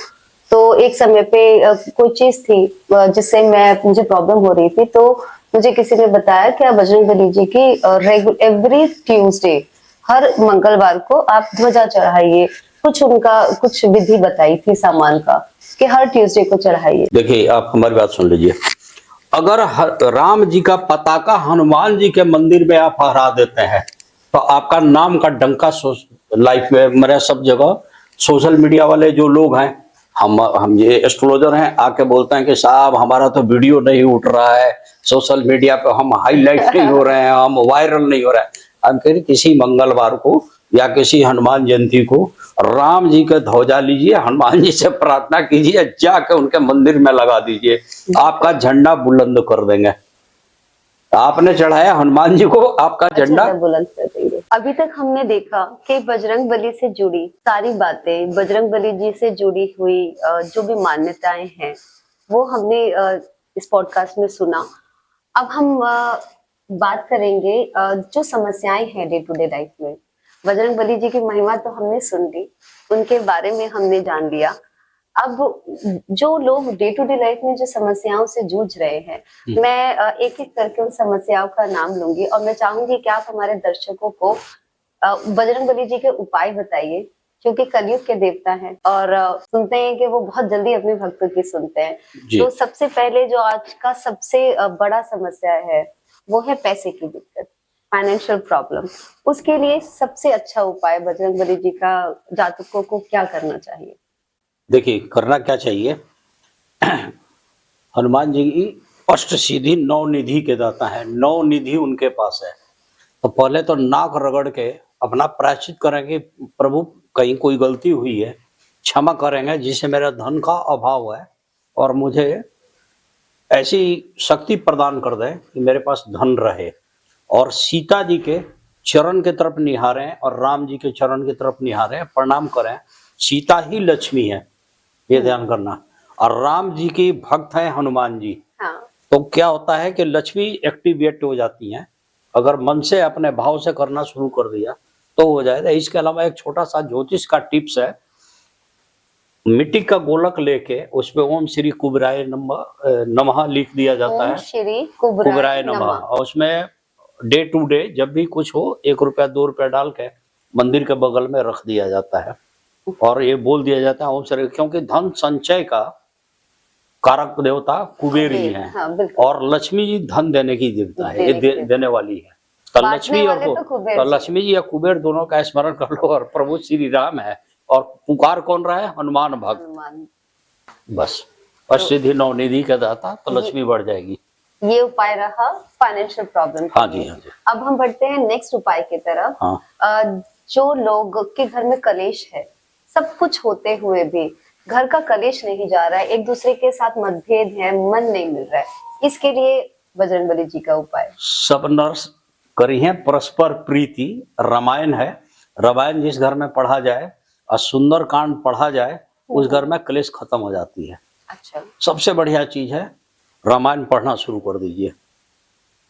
तो एक समय पे कोई चीज थी जिससे मुझे प्रॉब्लम हो रही थी, तो मुझे किसी ने बताया कि आप बजरंगबली जी की एवरी ट्यूसडे, हर मंगलवार को आप ध्वजा चढ़ाइए। कुछ विधि बताई थी सामान का, कि हर ट्यूसडे को चढ़ाइए। देखिए आप हमारी बात सुन लीजिए, अगर राम जी का पताका हनुमान जी के मंदिर में आप फहरा देते हैं, तो आपका नाम का डंका लाइफ में, मेरे सब जगह सोशल मीडिया वाले जो लोग हैं, हम ये एस्ट्रोलॉजर हैं, आके बोलते हैं कि साहब हमारा तो वीडियो नहीं उठ रहा है, सोशल मीडिया पे हम हाईलाइट नहीं हो रहे हैं, हम वायरल नहीं हो रहा है। हम कह रहे किसी मंगलवार को या किसी हनुमान जयंती को राम जी का ध्वजा लीजिए, हनुमान जी से प्रार्थना कीजिए, जाके उनके मंदिर में लगा दीजिए, आपका झंडा बुलंद कर देंगे। आपने चढ़ाया हनुमान जी को, आपका झंडा बुलंद कर देंगे। अभी तक हमने देखा कि बजरंगबली से जुड़ी सारी बातें, बजरंगबली जी से जुड़ी हुई जो भी मान्यताएं हैं, वो हमने इस पॉडकास्ट में सुना। अब हम बात करेंगे जो समस्याएं हैं डे टू डे लाइफ में। बजरंगबली जी की महिमा तो हमने सुन ली, उनके बारे में हमने जान लिया। अब जो लोग डे टू डे लाइफ में जो समस्याओं से जूझ रहे हैं, मैं एक एक करके उन समस्याओं का नाम लूंगी, और मैं चाहूंगी कि आप हमारे दर्शकों को बजरंगबली जी के उपाय बताइए, क्योंकि कलयुग के देवता हैं, और सुनते हैं कि वो बहुत जल्दी अपने भक्तों की सुनते हैं। तो सबसे पहले जो आज का सबसे बड़ा समस्या है, वो है पैसे की दिक्कत, फाइनेंशियल प्रॉब्लम। उसके लिए सबसे अच्छा उपाय बजरंगबली जी का जातकों को क्या करना चाहिए? देखिए, करना क्या चाहिए, हनुमान जी की अष्ट सिद्धि नौ निधि के दाता है, नौ निधि उनके पास है। तो पहले तो नाक रगड़ के अपना प्रायश्चित करेंगे, प्रभु कहीं कोई गलती हुई है क्षमा करेंगे, जिससे मेरा धन का अभाव है और मुझे ऐसी शक्ति प्रदान कर दे कि मेरे पास धन रहे। और सीता जी के चरण की तरफ निहारें और राम जी के चरण की तरफ निहारें, प्रणाम करें। सीता ही लक्ष्मी है, ये ध्यान करना। और राम जी की भक्त है हनुमान जी। हाँ। तो क्या होता है कि लक्ष्मी एक्टिवेट हो जाती हैं, अगर मन से अपने भाव से करना शुरू कर दिया तो हो जाएगा। इसके अलावा एक छोटा सा ज्योतिष का टिप्स है, मिट्टी का गोलक लेके उस पे ओम श्री कुबराय नमः लिख दिया जाता ओम है, श्री कुबराय नमः। और उसमें डे टू डे जब भी कुछ हो 1 रुपया 2 रुपया डाल के मंदिर के बगल में रख दिया जाता है और ये बोल दिया जाता है ओम श्री, क्योंकि धन संचय का कारक देवता कुबेर जी हैं। हाँ, बिल्कुल। और लक्ष्मी जी धन देने की देवता है, ये देने वाली है। तो लक्ष्मी और तो लक्ष्मी जी या कुबेर दोनों का स्मरण कर लो और प्रभु श्री राम है। और पुकार कौन रहा है? हनुमान भक्त। बस और सिद्धि नौ निधि का दाता, तो लक्ष्मी बढ़ जाएगी। ये उपाय रहा फाइनेंशियल प्रॉब्लम। हाँ जी, हाँ जी। अब हम बढ़ते हैं नेक्स्ट उपाय की तरफ। हाँ। जो लोग के घर में कलेश है, सब कुछ होते हुए भी घर का कलेश नहीं जा रहा है, एक दूसरे के साथ मतभेद है, मन नहीं मिल रहा है, इसके लिए बजरंगबली जी का उपाय। सब नर्स करी है परस्पर प्रीति। रामायण है, रामायण जिस घर में पढ़ा जाए और सुंदर कांड पढ़ा जाए उस घर में कलेश खत्म हो जाती है। अच्छा, सबसे बढ़िया चीज है रामायण पढ़ना शुरू कर दीजिए।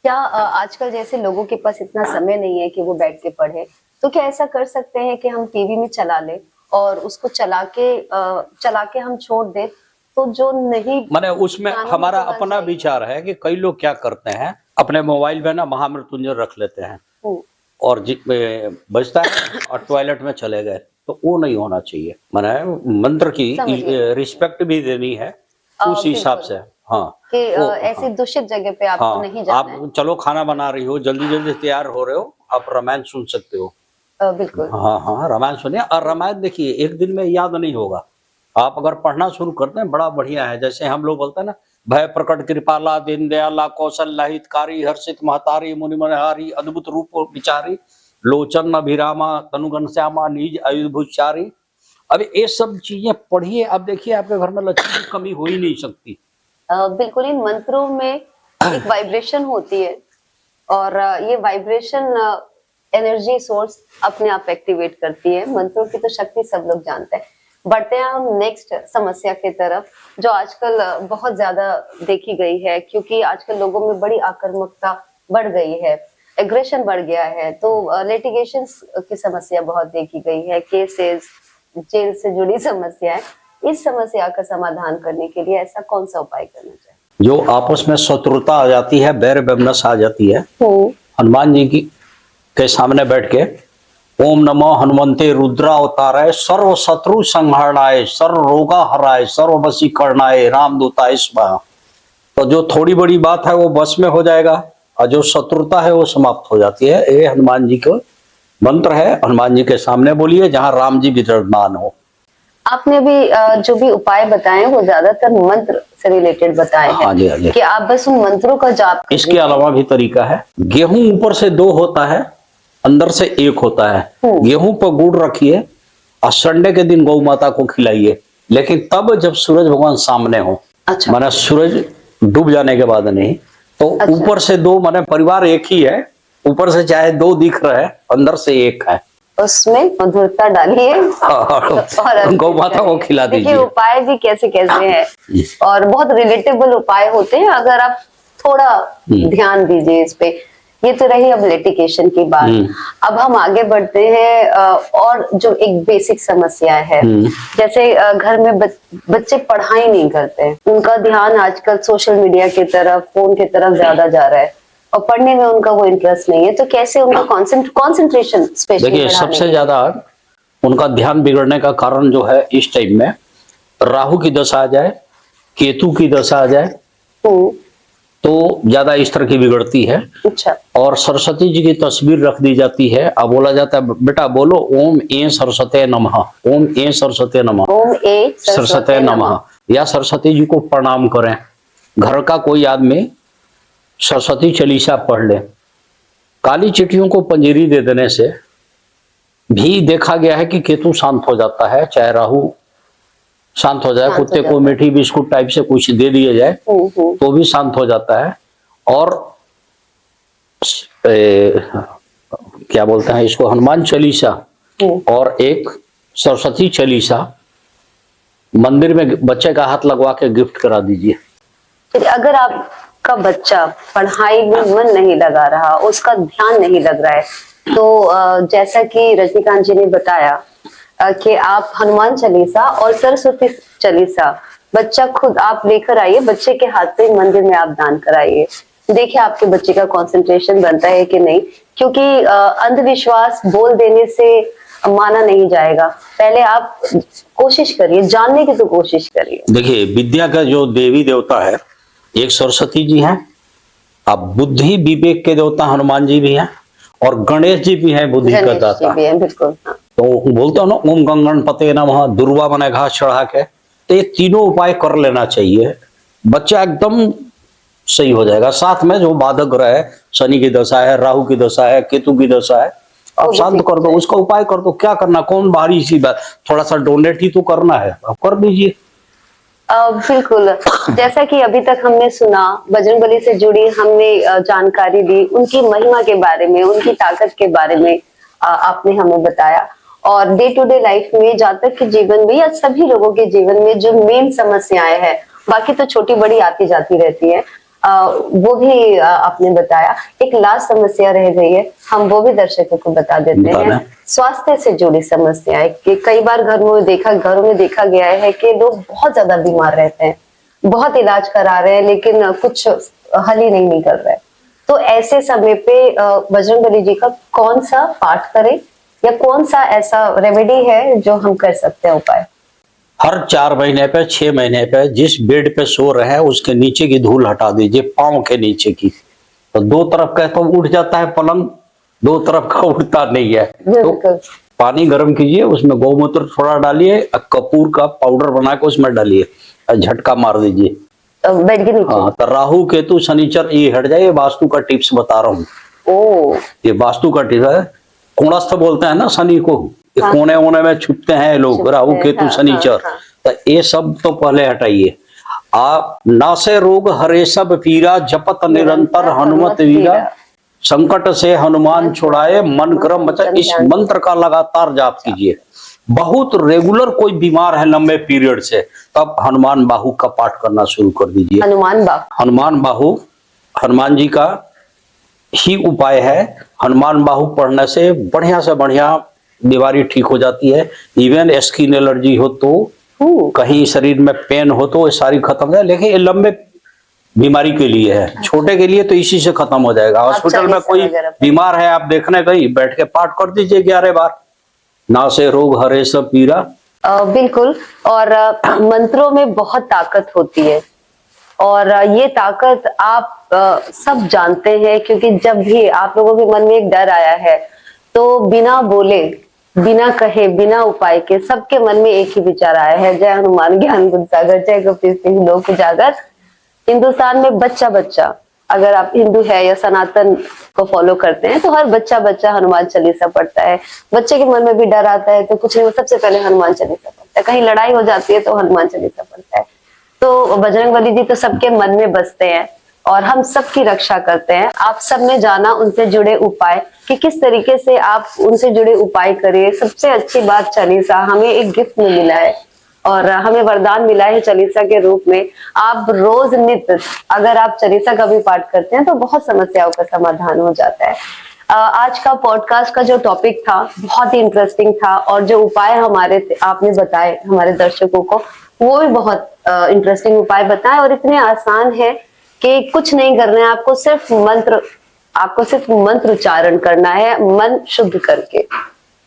क्या आजकल जैसे लोगों के पास इतना समय नहीं है कि वो बैठ के पढ़े, तो क्या ऐसा कर सकते हैं कि हम टीवी में चला ले और उसको चला के हम छोड़ दे, तो जो नहीं माने उसमें हमारा अपना विचार है कि कई लोग क्या करते हैं, अपने मोबाइल में ना महामृत्युंजय रख लेते हैं और बजता है और टॉयलेट में चले गए, तो वो नहीं होना चाहिए। माने मंत्र की रिस्पेक्ट भी देनी है उस हिसाब से। हाँ, कि ऐसी दूषित जगह पे आपको नहीं जाना है। आप चलो खाना बना रही हो, जल्दी जल्दी तैयार हो रहे हो, आप रामायण सुन सकते हो। बिल्कुल। हाँ हाँ, रामायण सुनिए। और रामायण देखिए एक दिन में याद नहीं होगा, आप अगर पढ़ना शुरू करते हैं बड़ा बढ़िया है। जैसे हम लोग बोलते हैं ना, भय प्रकट कृपाला दीन दयाला कौशल्या हितकारी हर्षित महतारी मुनि मनहारी अद्भुत रूप विचारी लोचन अभिरामा तनुगन श्यामा निज आयुध भूचारी। अब ये सब चीजें पढ़िए, अब देखिए आपके घर में लक्ष्मी की कमी हो ही नहीं सकती। बिल्कुल, इन मंत्रों में एक वाइब्रेशन होती है और ये वाइब्रेशन एनर्जी सोर्स अपने आप एक्टिवेट करती है। मंत्रों की तो शक्ति सब लोग जानते हैं। बढ़ते हैं हम नेक्स्ट समस्या की तरफ, जो आजकल बहुत ज्यादा देखी गई है, क्योंकि आजकल लोगों में बड़ी आक्रामकता बढ़ गई है, एग्रेशन बढ़ गया है, तो लिटिगेशन की समस्या बहुत देखी गई है, केसेस, जेल से जुड़ी समस्या है। इस समस्या का समाधान करने के लिए ऐसा कौन सा उपाय करना चाहिए? जो आपस में शत्रुता आ जाती है, बैर बेमनस आ जाती है, हनुमान जी की के सामने बैठ के ओम नमो हनुमंते रुद्रावताराय सर्व शत्रु संहरणाय सर्व रोगा हराय सर्व वशीकरणाय रामदूताय स्वाहा। तो जो थोड़ी बड़ी बात है वो बस में हो जाएगा और जो शत्रुता है वो समाप्त हो जाती है। ये हनुमान जी का मंत्र है, हनुमान जी के सामने बोलिए जहां राम जी विराजमान हो। आपने भी जो भी उपाय बताए वो ज्यादातर मंत्र से रिलेटेड बताए हैं। हाँ जी, हाँ जी। कि आप बस उन मंत्रों का जाप। इसके अलावा भी तरीका है, गेहूं ऊपर से 2 होता है, अंदर से 1 होता है। गेहूं पर गुड़ रखिए और संडे के दिन गौ माता को खिलाइए, लेकिन तब जब सूरज भगवान सामने हो। अच्छा। माने सूरज डूब जाने के बाद नहीं, तो अच्छा। ऊपर से 2, माने परिवार एक ही है, ऊपर से चाहे 2 दिख रहे हैं, अंदर से 1 है, उसमें मधुरता डालिए और गौ माता को खिला दीजिए। देखिए उपाय भी कैसे कैसे हैं और बहुत रिलेटेबल उपाय होते हैं, अगर आप थोड़ा ध्यान दीजिए इस पे। ये तो रही अब लिटिगेशन की बात। अब हम आगे बढ़ते हैं और जो एक बेसिक समस्या है, जैसे घर में बच्चे पढ़ाई नहीं करते, उनका ध्यान आजकल सोशल मीडिया की तरफ, फोन की तरफ ज्यादा जा रहा है और पढ़ने में उनका वो इंटरेस्ट नहीं है, तो कैसे उनका कंसंट्रेशन स्पेशली? देखिए सबसे ज्यादा उनका ध्यान बिगड़ने का कारण जो है, इस टाइम में राहु की दशा आ जाए, केतु की दशा आ जाए तो ज्यादा इस तरह की बिगड़ती है। अच्छा। और सरस्वती जी की तस्वीर रख दी जाती है, अब बोला जाता है बेटा बोलो ओम ए सरस्वती नमः, ओम ए सरस्वती नमः, ओम ए सरस्वती नमः, या सरस्वती जी को प्रणाम करें। घर का कोई आदमी सरस्वती चालीसा पढ़ ले, काली चिट्ठियों को पंजीरी दे देने से भी देखा गया है कि केतु शांत हो जाता है, चाहे राहु शांत हो जाए, शांत हो कुत्ते को जाता है। मीठी बिस्कुट टाइप से कुछ दे दिया जाए तो भी शांत हो जाता है। और क्या बोलते हैं इसको, हनुमान चालीसा और एक सरस्वती चालीसा मंदिर में बच्चे का हाथ लगवा के गिफ्ट करा दीजिए। फिर अगर आपका बच्चा पढ़ाई में मन नहीं लगा रहा, उसका ध्यान नहीं लग रहा है, तो जैसा कि रजनीकांत जी ने बताया कि आप हनुमान चालीसा और सरस्वती चालीसा बच्चा खुद आप लेकर आइए, बच्चे के हाथ से मंदिर में आप दान कराइए, देखिए आपके बच्चे का कंसंट्रेशन बनता है कि नहीं। क्योंकि अंधविश्वास बोल देने से माना नहीं जाएगा, पहले आप कोशिश करिए, जानने की तो कोशिश करिए। देखिए, विद्या का जो देवी देवता है एक सरस्वती जी हैं, अब बुद्धि विवेक के देवता हनुमान जी भी हैं, और गणेश जी भी हैं बुद्धि का गणेश जी दाता। भी हैं, बिल्कुल। हाँ। तो बोलते हो ना, ओम गंगन पते नमः, दुर्वा बने घास चढ़ा के, तो ये तीनों उपाय कर लेना चाहिए, बच्चा एकदम सही हो जाएगा। साथ में जो बाधक ग्रह है, शनि की दशा है, राहु की दशा है, केतु की दशा है, आप शांत कर दो, उसका उपाय कर दो। क्या करना, कौन भारी सी बात, थोड़ा सा डोनेट ही तो करना है, आप कर दीजिए। बिल्कुल, जैसा कि अभी तक हमने सुना, बजरंगबली से जुड़ी हमने जानकारी दी, उनकी महिमा के बारे में, उनकी ताकत के बारे में आपने हमें बताया। और डे टू डे लाइफ में, जातक के जीवन में या सभी लोगों के जीवन में जो मेन समस्याएं हैं, बाकी तो छोटी बड़ी आती जाती रहती है, वो भी आपने बताया। एक लास्ट समस्या रह गई है, हम वो भी दर्शकों को बता देते हैं। स्वास्थ्य से जुड़ी समस्याएं कि कई बार घरों में देखा गया है कि लोग बहुत ज्यादा बीमार रहते हैं, बहुत इलाज करा रहे हैं, लेकिन कुछ हल ही नहीं निकल रहा है। तो ऐसे समय पे बजरंगबली जी का कौन सा पाठ करें, या कौन सा ऐसा रेमेडी है जो हम कर सकते हैं उपाय? हर 4 महीने पे, 6 महीने पे जिस बेड पे सो रहे हैं उसके नीचे की धूल हटा दीजिए, पांव के नीचे की। तो दो तरफ का तो उठ जाता है पलंग, दो तरफ का उठता नहीं है। तो पानी गर्म कीजिए, उसमें गौमूत्र थोड़ा डालिए, कपूर का पाउडर बना के उसमें डालिए, झटका मार दीजिए बेड के नीचे। हाँ, तो राहु केतु शनिचर ये हट जाए। वास्तु का टिप्स बता रहा हूँ। ओ, ये वास्तु का टिप्स है। कोणस्थ बोलते हैं ना शनि को, हाँ। कोने कोने में छुपते हैं लोग, राहु केतु हाँ, शनिचर। हाँ। तो ये सब तो पहले हटाइए। आप नासे रोग हरे सब पीरा, जपत निरंतर हनुमत वीरा, संकट से हनुमान छुड़ाए, मन क्रम बचाए। इस मंत्र का लगातार जाप कीजिए। बहुत रेगुलर कोई बीमार है लंबे पीरियड से, तब हनुमान बाहु का पाठ करना शुरू कर दीजिए। हनुमान बाहु हनुमान जी का ही उपाय है। हनुमान बाहु पढ़ने से बढ़िया से बढ़िया बीमारी ठीक हो जाती है। इवन स्किन एलर्जी हो तो, कहीं शरीर में पेन हो तो ये सारी खत्म हो जाए। लेकिन ये लंबे बीमारी के लिए है, छोटे के लिए तो इसी से खत्म हो जाएगा। हॉस्पिटल में कोई बीमार है, आप देखने गई, बैठ के पाठ कर दीजिए 11 बार, ना से रोग हरे सब पीरा। बिल्कुल। और मंत्रों में बहुत ताकत होती है, और ये ताकत आप सब जानते हैं, क्योंकि जब भी आप लोगों के मन में एक डर आया है, तो बिना बोले, बिना कहे, बिना उपाय के सबके मन में एक ही विचार आया है, जय हनुमान ज्ञान गुण सागर, जय कपीस तिहुँ लोक उजागर। हिंदुस्तान में बच्चा बच्चा, अगर आप हिंदू है या सनातन को फॉलो करते हैं, तो हर बच्चा बच्चा हनुमान चालीसा पढ़ता है। बच्चे के मन में भी डर आता है तो कुछ नहीं, वो सबसे पहले हनुमान चालीसा पढ़ता है। कहीं लड़ाई हो जाती है तो हनुमान चालीसा पढ़ता है। तो बजरंगबली जी तो सबके मन में बसते हैं और हम सबकी रक्षा करते हैं। आप सबने जाना उनसे जुड़े उपाय, कि किस तरीके से आप उनसे जुड़े उपाय करिए। सबसे अच्छी बात, चालीसा हमें एक गिफ्ट में मिला है और हमें वरदान मिला है चालीसा के रूप में। आप रोज नित्य अगर आप चालीसा का भी पाठ करते हैं तो बहुत समस्याओं का समाधान हो जाता है। आज का पॉडकास्ट का जो टॉपिक था बहुत ही इंटरेस्टिंग था, और जो उपाय आपने बताए हमारे दर्शकों को, वो भी बहुत इंटरेस्टिंग उपाय बताए, और इतने आसान है कि कुछ नहीं करना है, आपको सिर्फ मंत्र उच्चारण करना है, मन शुद्ध करके।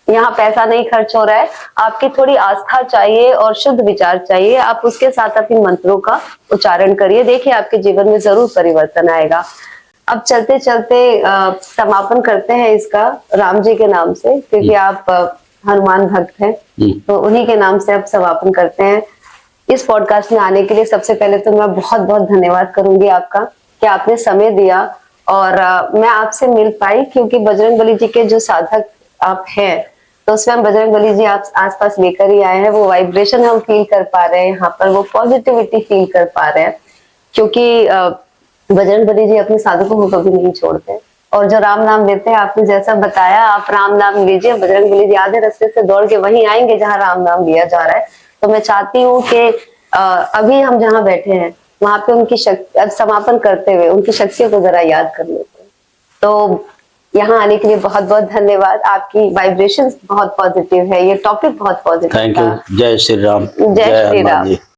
यहाँ पैसा नहीं खर्च हो रहा है, आपकी थोड़ी आस्था चाहिए और शुद्ध विचार चाहिए। आप उसके साथ अपने मंत्रों का उच्चारण करिए, देखिए आपके जीवन में जरूर परिवर्तन आएगा। अब चलते चलते समापन करते हैं इसका राम जी के नाम से, क्योंकि आप हनुमान भक्त हैं, तो उन्हीं के नाम से अब समापन करते हैं। इस पॉडकास्ट में आने के लिए सबसे पहले तो मैं बहुत बहुत धन्यवाद करूंगी आपका कि आपने समय दिया और मैं आपसे मिल पाई, क्योंकि बजरंगबली जी के जो साधक आप हैं तो स्वयं बजरंगबली जी आप आसपास लेकर ही आए हैं। वो वाइब्रेशन हम फील कर पा रहे हैं यहाँ पर, वो पॉजिटिविटी फील कर पा रहे हैं, क्योंकि बजरंगबली जी अपने साधकों को कभी नहीं छोड़ते। और जो राम नाम लेते हैं, आपने जैसा बताया, आप राम नाम लीजिए, बजरंगबली जी आधे रास्ते से दौड़ के वहीं आएंगे जहां राम नाम लिया जा रहा है। तो मैं चाहती हूँ कि अभी हम जहाँ बैठे हैं वहां पे उनकी शक्ति, अब समापन करते हुए उनकी शक्तियों को जरा याद कर लेते हैं। तो यहाँ आने के लिए बहुत बहुत धन्यवाद। आपकी वाइब्रेशंस बहुत पॉजिटिव है, ये टॉपिक बहुत पॉजिटिव थैंक था। यू। जय श्री राम। जय श्री हनुमान राम। जी।